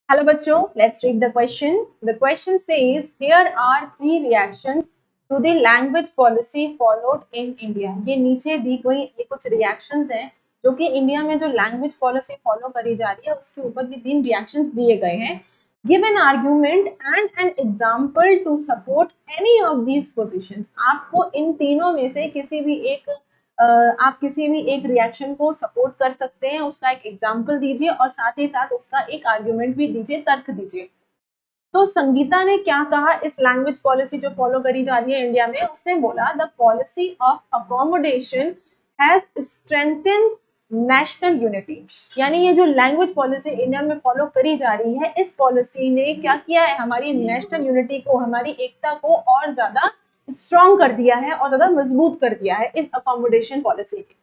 Hello बच्चों, let's read the question. The question says, here are three reactions to the language policy followed in India. ये नीचे दी गई ये कुछ reactions हैं जो कि इंडिया में जो language policy follow करी जा रही है उसके ऊपर ये तीन reactions दिए गए हैं. Give an argument and an example to support any of these positions. आपको इन तीनों में से किसी भी एक आप किसी भी एक रिएक्शन को सपोर्ट कर सकते हैं, उसका एक एग्जाम्पल दीजिए और साथ ही साथ उसका एक आर्ग्यूमेंट भी दीजिए, तर्क दीजिए. तो संगीता ने क्या कहा इस लैंग्वेज पॉलिसी जो फॉलो करी जा रही है इंडिया में, उसने बोला the policy of accommodation has strengthened national unity. यानी ये जो लैंग्वेज पॉलिसी इंडिया में फॉलो करी जा रही है, इस पॉलिसी ने क्या किया है, हमारी नेशनल यूनिटी को, हमारी एकता को और ज्यादा स्ट्रॉन्ग कर दिया है और ज्यादा मजबूत कर दिया है इस अकोमोडेशन पॉलिसी ने.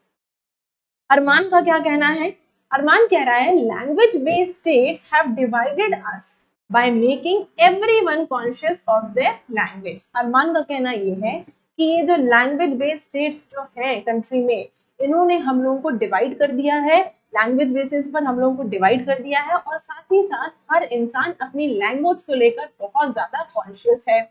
अरमान का क्या कहना है? अरमान कह रहा है language based states have divided us by making everyone conscious of their language. Armaan का कहना ये है कि ये जो लैंग्वेज बेस्ड स्टेट्स जो है कंट्री में, इन्होंने हम लोगों को डिवाइड कर दिया है, लैंग्वेज बेसिस पर हम लोगों को डिवाइड कर दिया है और साथ ही साथ हर इंसान अपनी लैंग्वेज को लेकर बहुत ज्यादा कॉन्शियस है.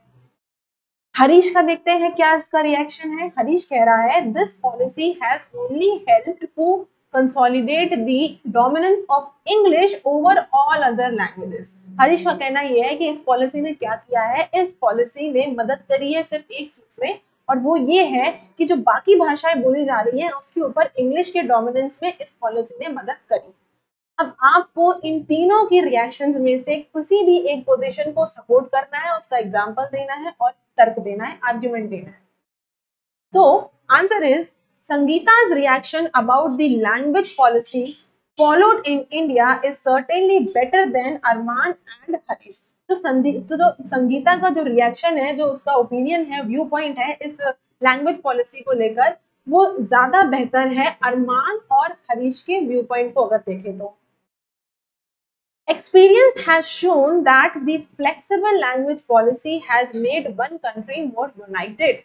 हरीश का देखते हैं क्या इसका रिएक्शन है. हरीश कह रहा है this policy has only helped to consolidate the dominance of English over all other languages. Harish का कहना यह है कि इस पॉलिसी ने क्या किया है, इस पॉलिसी ने मदद करी है सिर्फ एक चीज में, और वो ये है कि जो बाकी भाषाएं बोली जा रही हैं उसके ऊपर इंग्लिश के डोमिनेंस में इस पॉलिसी ने मदद करी. अब आपको इन तीनों की रिएक्शंस में से किसी भी एक पोजीशन को सपोर्ट करना है, उसका एग्जांपल देना है और तर्क देना है, आर्गुमेंट देना है. So answer is Sangeeta's reaction about the language policy followed in India is certainly better than Arman and Harish. तो जो संगीता का जो रिएक्शन है, जो उसका ओपिनियन है, व्यू पॉइंट है इस लैंग्वेज पॉलिसी को लेकर, वो ज्यादा बेहतर है अरमान और हरीश के व्यू पॉइंट को अगर देखें तो. Experience has shown that the flexible language policy has made one country more united.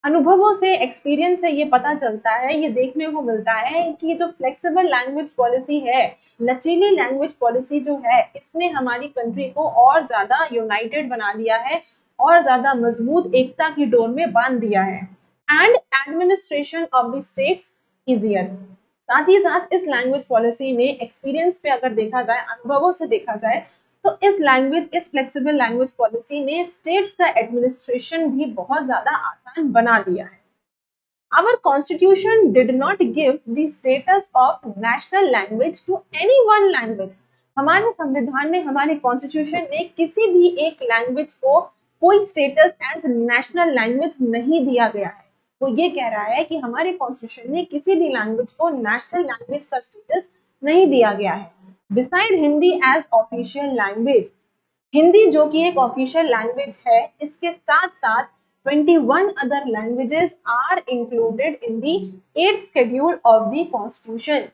अनुभवों से, एक्सपीरियंस से ये पता चलता है, ये देखने को मिलता है कि जो फ्लेक्सिबल लैंग्वेज पॉलिसी है, लचीली लैंग्वेज पॉलिसी जो है, इसने हमारी कंट्री को और ज्यादा यूनाइटेड बना दिया है और ज्यादा मजबूत एकता की डोर में बांध दिया है. And administration of the states easier. साथ ही साथ इस लैंग्वेज पॉलिसी ने, एक्सपीरियंस पे अगर देखा जाए, अनुभवों से देखा जाए, तो इस फ्लेक्सिबल लैंग्वेज पॉलिसी ने स्टेट्स का एडमिनिस्ट्रेशन भी बहुत ज्यादा आसान बना दिया है. Our constitution did not give the status of national language to any one language. हमारे संविधान ने, हमारे कॉन्स्टिट्यूशन ने किसी भी एक लैंग्वेज को कोई स्टेटस एज नेशनल लैंग्वेज नहीं दिया गया है. वो ये कह रहा है कि हमारे कॉन्स्टिट्यूशन ने किसी भी लैंग्वेज को नेशनल लैंग्वेज का स्टेटस नहीं दिया गया है. Beside Hindi as official language, Hindi जो कि एक ऑफिशियल लैंग्वेज है, इसके साथ साथ 21 other languages are included in the 8th schedule of the constitution.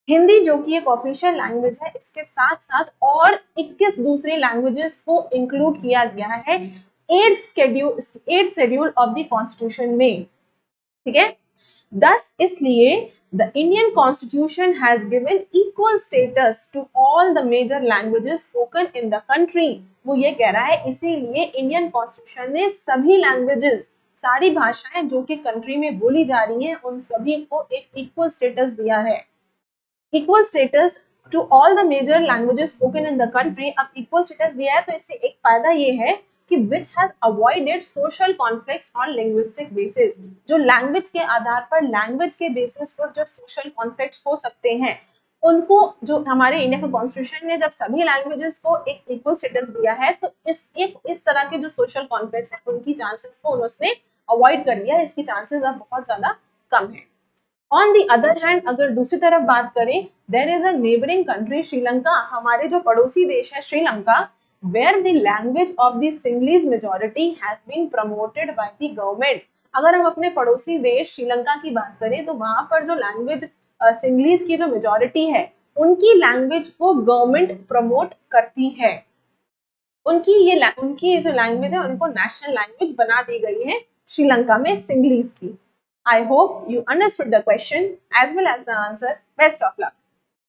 Hindi जो कि एक ऑफिशियल लैंग्वेज है, इसके साथ साथ और 21 दूसरे लैंग्वेजेस को इंक्लूड किया गया है 8th schedule of the constitution में. ठीक है, thus इसलिए the Indian Constitution has given equal status to all the major languages spoken in the country. वो ये कह रहा है इसीलिए इंडियन कॉन्स्टिट्यूशन ने सभी लैंग्वेजेस, सारी भाषाएं जो कि कंट्री में बोली जा रही हैं, उन सभी को एक इक्वल स्टेटस दिया है. Equal status to all the major languages spoken in the country. अब इक्वल स्टेटस दिया है तो इससे एक फायदा ये है कि which has avoided social conflicts on linguistic basis. जो लैंग्वेज के आधार पर, लैंग्वेज के बेसिस पर जो सोशल कॉन्फ्लिक्ट्स हो सकते हैं, उनको जो हमारे इंडिया का कॉन्स्टिट्यूशन ने जब सभी लैंग्वेजेस को एक इक्वल स्टेटस दिया है, तो इस तरह के जो सोशल कॉन्फ्लिक्ट्स हैं, उनकी चांसेस को उन्होंने अवॉइड कर दिया. इसकी चांसेस अब बहुत ज्यादा कम है. ऑन दी अदर हैंड, अगर दूसरी तरफ बात करें, there is a neighbouring country Sri Lanka. हमारे जो पड़ोसी देश है Sri Lanka, where the language of the Sinhalese majority has been promoted by the government. अगर हम अपने पड़ोसी देश श्रीलंका की बात करें, तो वहां पर जो लैंग्वेज सिंगलीज की जो मेजोरिटी है, उनकी लैंग्वेज को गवर्नमेंट प्रमोट करती है. उनकी जो लैंग्वेज है, उनको नेशनल लैंग्वेज बना दी गई है श्रीलंका में, सिंगलीज की. I hope you understood the question as well as the answer. Best of luck.